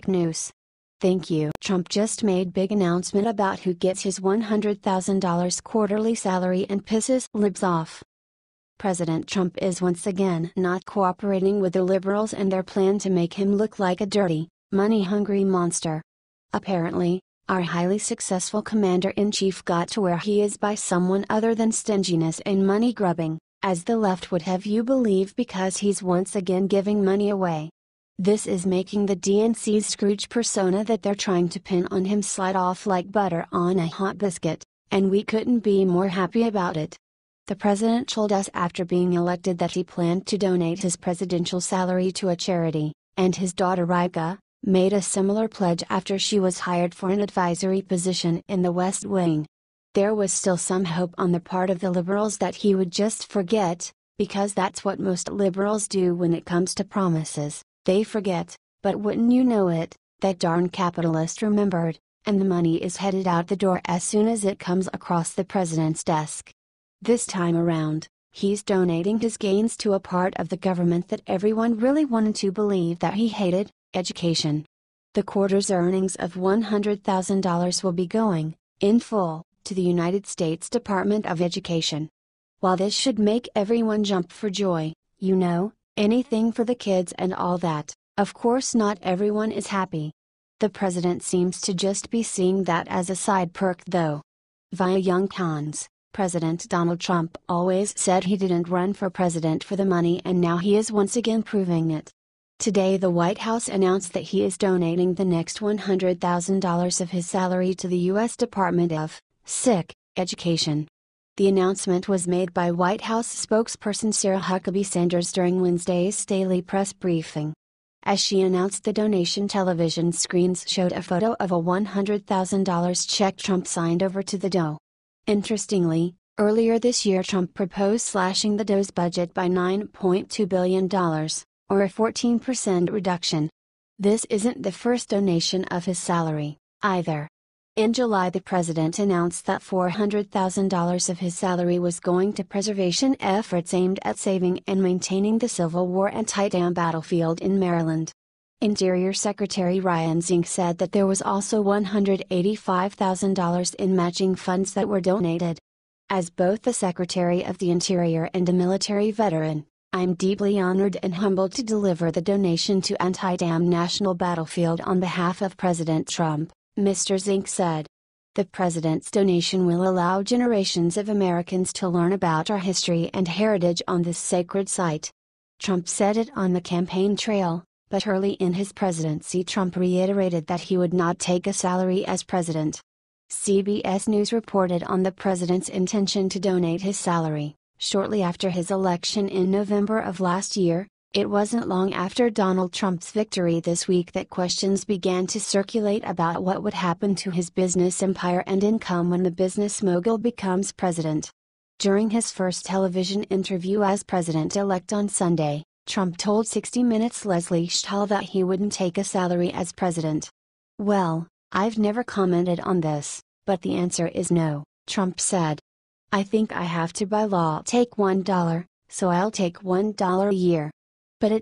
News. Thank you. Trump just made big announcement about who gets his $100,000 quarterly salary and pisses Libs off. President Trump is once again not cooperating with the liberals and their plan to make him look like a dirty, money-hungry monster. Apparently, our highly successful commander-in-chief got to where he is by someone other than stinginess and money-grubbing, as the left would have you believe, because he's once again giving money away. This is making the DNC's Scrooge persona that they're trying to pin on him slide off like butter on a hot biscuit, and we couldn't be more happy about it. The president told us after being elected that he planned to donate his presidential salary to a charity, and his daughter Rika made a similar pledge after she was hired for an advisory position in the West Wing. There was still some hope on the part of the liberals that he would just forget, because that's what most liberals do when it comes to promises. They forget, but wouldn't you know it, that darn capitalist remembered, and the money is headed out the door as soon as it comes across the president's desk. This time around, he's donating his gains to a part of the government that everyone really wanted to believe that he hated: education. The quarter's earnings of $100,000 will be going, in full, to the United States Department of Education. While this should make everyone jump for joy, anything for the kids and all that, of course not everyone is happy. The president seems to just be seeing that as a side perk though. Via Young Cons, President Donald Trump always said he didn't run for president for the money, and now he is once again proving it. Today the White House announced that he is donating the next $100,000 of his salary to the U.S. Department of Education. The announcement was made by White House spokesperson Sarah Huckabee Sanders during Wednesday's daily press briefing. As she announced the donation, television screens showed a photo of a $100,000 check Trump signed over to the DOE. Interestingly, earlier this year Trump proposed slashing the DOE's budget by $9.2 billion, or a 14% reduction. This isn't the first donation of his salary, either. In July, the president announced that $400,000 of his salary was going to preservation efforts aimed at saving and maintaining the Civil War anti-dam battlefield in Maryland. Interior Secretary Ryan Zink said that there was also $185,000 in matching funds that were donated. As both the Secretary of the Interior and a military veteran, I'm deeply honored and humbled to deliver the donation to Anti-Dam National Battlefield on behalf of President Trump, Mr. Zink said. The president's donation will allow generations of Americans to learn about our history and heritage on this sacred site. Trump said it on the campaign trail, but early in his presidency Trump reiterated that he would not take a salary as president. CBS News reported on the president's intention to donate his salary. Shortly after his election in November of last year, it wasn't long after Donald Trump's victory this week that questions began to circulate about what would happen to his business empire and income when the business mogul becomes president. During his first television interview as president-elect on Sunday, Trump told 60 Minutes' Leslie Stahl that he wouldn't take a salary as president. "Well, I've never commented on this, but the answer is no," Trump said. "I think I have to by law take $1, so I'll take $1 a year. But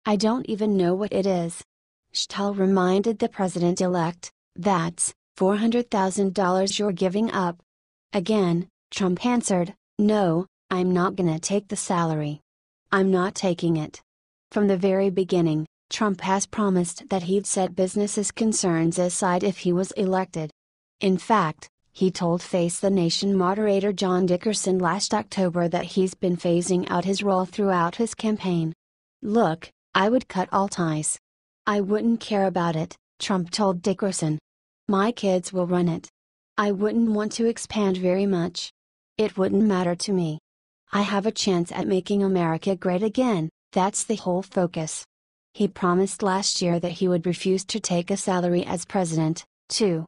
I don't even know what it is." Stahl reminded the president-elect, "That's $400,000 you're giving up." Again, Trump answered, "No, I'm not gonna take the salary. I'm not taking it." From the very beginning, Trump has promised that he'd set business concerns aside if he was elected. In fact, he told Face the Nation moderator John Dickerson last October that he's been phasing out his role throughout his campaign. "Look, I would cut all ties. I wouldn't care about it," Trump told Dickerson. "My kids will run it. I wouldn't want to expand very much. It wouldn't matter to me. I have a chance at making America great again, that's the whole focus." He promised last year that he would refuse to take a salary as president, too.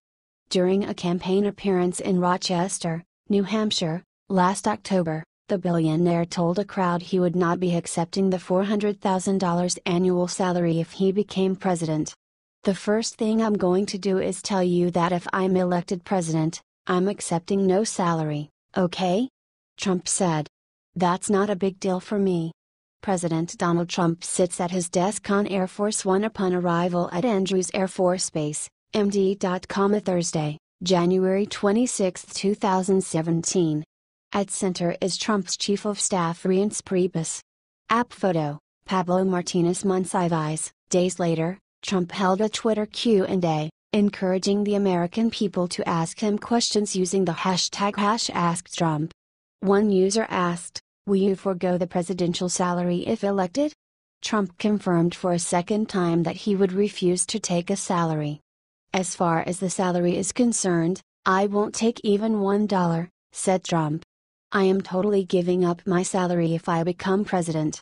During a campaign appearance in Rochester, New Hampshire, last October, the billionaire told a crowd he would not be accepting the $400,000 annual salary if he became president. "The first thing I'm going to do is tell you that if I'm elected president, I'm accepting no salary, okay?" Trump said. "That's not a big deal for me. President Donald Trump sits at his desk on Air Force One upon arrival at Andrews Air Force Base, MD.com, Thursday, January 26, 2017. At center is Trump's Chief of Staff Reince Priebus. App photo, Pablo Martinez Monsiváis. Days later, Trump held a Twitter Q&A, encouraging the American people to ask him questions using the hashtag #AskTrump. One user asked, "Will you forego the presidential salary if elected?" Trump confirmed for a second time that he would refuse to take a salary. "As far as the salary is concerned, I won't take even $1, said Trump. "I am totally giving up my salary if I become president."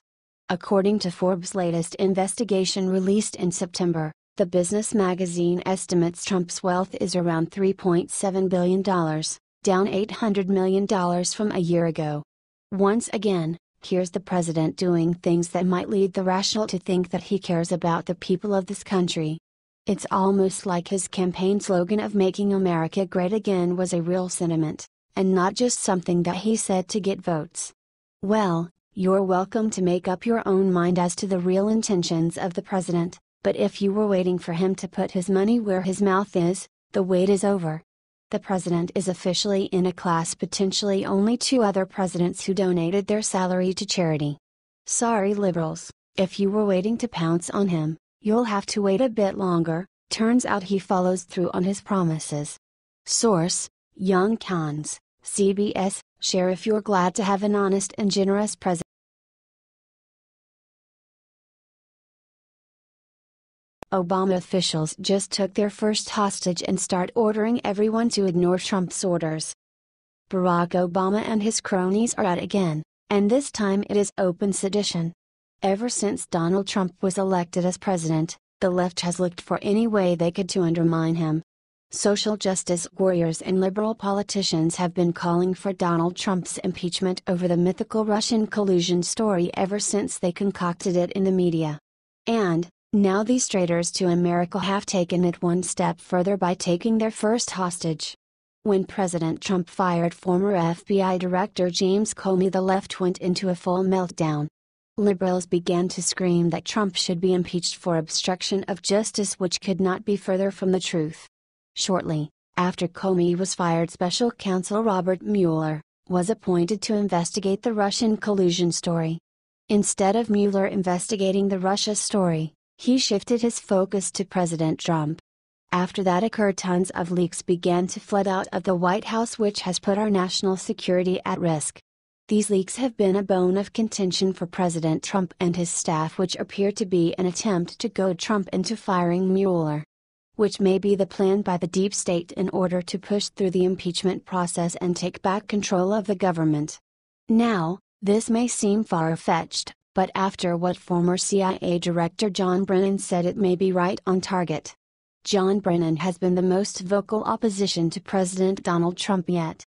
According to Forbes' latest investigation released in September, the business magazine estimates Trump's wealth is around $3.7 billion, down $800 million from a year ago. Once again, here's the president doing things that might lead the rational to think that he cares about the people of this country. It's almost like his campaign slogan of "Making America Great Again" was a real sentiment, and not just something that he said to get votes. Well, you're welcome to make up your own mind as to the real intentions of the president, but if you were waiting for him to put his money where his mouth is, the wait is over. The president is officially in a class potentially only two other presidents who donated their salary to charity. Sorry liberals, if you were waiting to pounce on him, you'll have to wait a bit longer. Turns out he follows through on his promises. Source: Young Cons, CBS. Share if you're glad to have an honest and generous president. Obama officials just took their first hostage and start ordering everyone to ignore Trump's orders. Barack Obama and his cronies are at again, and this time it is open sedition. Ever since Donald Trump was elected as president, the left has looked for any way they could to undermine him. Social justice warriors and liberal politicians have been calling for Donald Trump's impeachment over the mythical Russian collusion story ever since they concocted it in the media. And, now these traitors to America have taken it one step further by taking their first hostage. When President Trump fired former FBI Director James Comey, the left went into a full meltdown. Liberals began to scream that Trump should be impeached for obstruction of justice, which could not be further from the truth. Shortly after Comey was fired, special counsel Robert Mueller was appointed to investigate the Russian collusion story. Instead of Mueller investigating the Russia story, he shifted his focus to President Trump. After that occurred, tons of leaks began to flood out of the White House, which has put our national security at risk. These leaks have been a bone of contention for President Trump and his staff, which appear to be an attempt to goad Trump into firing Mueller, which may be the plan by the deep state in order to push through the impeachment process and take back control of the government. Now, this may seem far-fetched, but after what former CIA Director John Brennan said, it may be right on target. John Brennan has been the most vocal opposition to President Donald Trump yet.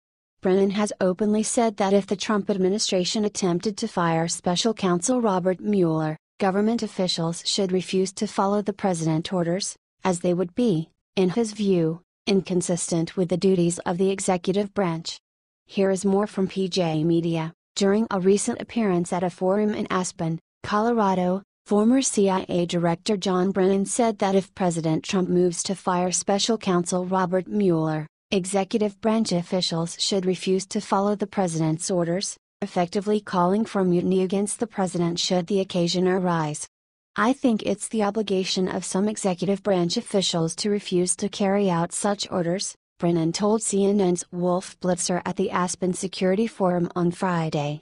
Brennan has openly said that if the Trump administration attempted to fire special counsel Robert Mueller, government officials should refuse to follow the president's orders, as they would be, in his view, inconsistent with the duties of the executive branch. Here is more from PJ Media. During a recent appearance at a forum in Aspen, Colorado, former CIA Director John Brennan said that if President Trump moves to fire special counsel Robert Mueller, executive branch officials should refuse to follow the president's orders, effectively calling for mutiny against the president should the occasion arise. "I think it's the obligation of some executive branch officials to refuse to carry out such orders," Brennan told CNN's Wolf Blitzer at the Aspen Security Forum on Friday.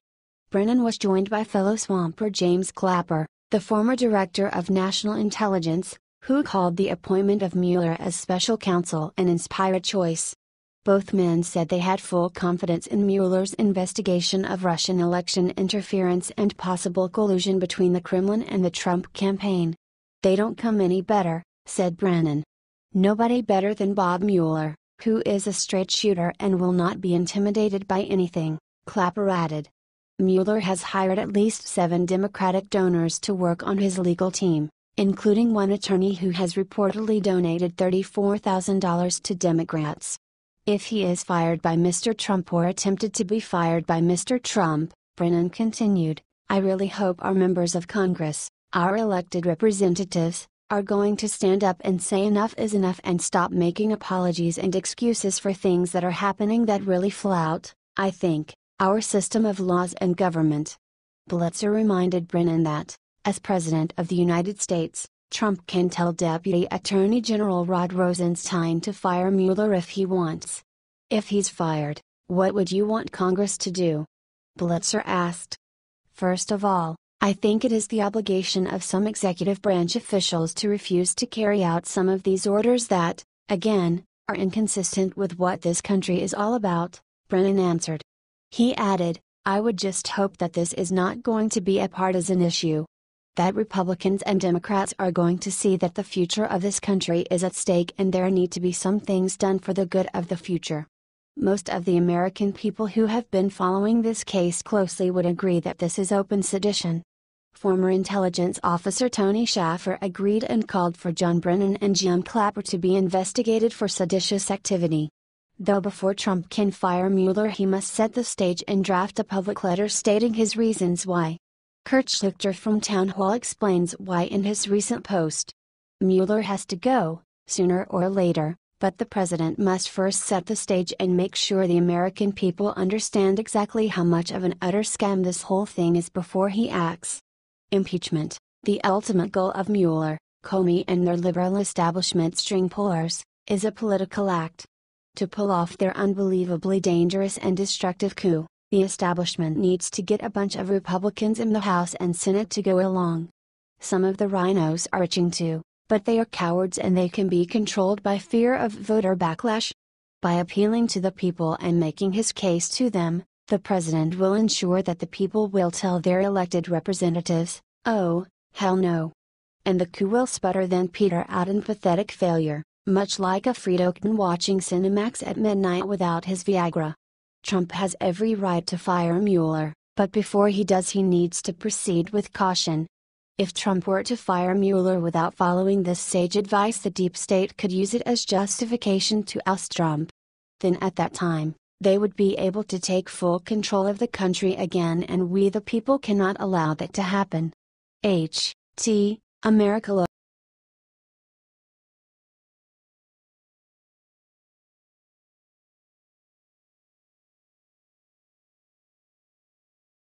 Brennan was joined by fellow swamper James Clapper, the former director of national intelligence, who called the appointment of Mueller as special counsel an inspired choice. Both men said they had full confidence in Mueller's investigation of Russian election interference and possible collusion between the Kremlin and the Trump campaign. "They don't come any better," said Brennan. "Nobody better than Bob Mueller, who is a straight shooter and will not be intimidated by anything," Clapper added. Mueller has hired at least 7 Democratic donors to work on his legal team, including one attorney who has reportedly donated $34,000 to Democrats. If he is fired by Mr. Trump or attempted to be fired by Mr. Trump, Brennan continued, I really hope our members of Congress, our elected representatives, are going to stand up and say enough is enough and stop making apologies and excuses for things that are happening that really flout, I think, our system of laws and government. Blitzer reminded Brennan that, as President of the United States, Trump can tell Deputy Attorney General Rod Rosenstein to fire Mueller if he wants. If he's fired, what would you want Congress to do? Blitzer asked. First of all, I think it is the obligation of some executive branch officials to refuse to carry out some of these orders that, again, are inconsistent with what this country is all about, Brennan answered. He added, I would just hope that this is not going to be a partisan issue. That Republicans and Democrats are going to see that the future of this country is at stake and there need to be some things done for the good of the future. Most of the American people who have been following this case closely would agree that this is open sedition. Former intelligence officer Tony Shaffer agreed and called for John Brennan and Jim Clapper to be investigated for seditious activity. Though before Trump can fire Mueller he must set the stage and draft a public letter stating his reasons why. Kurt Schlichter from Town Hall explains why in his recent post. Mueller has to go, sooner or later, but the president must first set the stage and make sure the American people understand exactly how much of an utter scam this whole thing is before he acts. Impeachment, the ultimate goal of Mueller, Comey and their liberal establishment string pullers, is a political act. To pull off their unbelievably dangerous and destructive coup, the establishment needs to get a bunch of Republicans in the House and Senate to go along. Some of the rhinos are itching to, but they are cowards and they can be controlled by fear of voter backlash. By appealing to the people and making his case to them, the president will ensure that the people will tell their elected representatives, oh, hell no. And the coup will sputter then peter out in pathetic failure, much like a Frito-Can watching Cinemax at midnight without his Viagra. Trump has every right to fire Mueller, but before he does he needs to proceed with caution. If Trump were to fire Mueller without following this sage advice, the deep state could use it as justification to oust Trump. Then at that time, they would be able to take full control of the country again, and we the people cannot allow that to happen. H.T. America.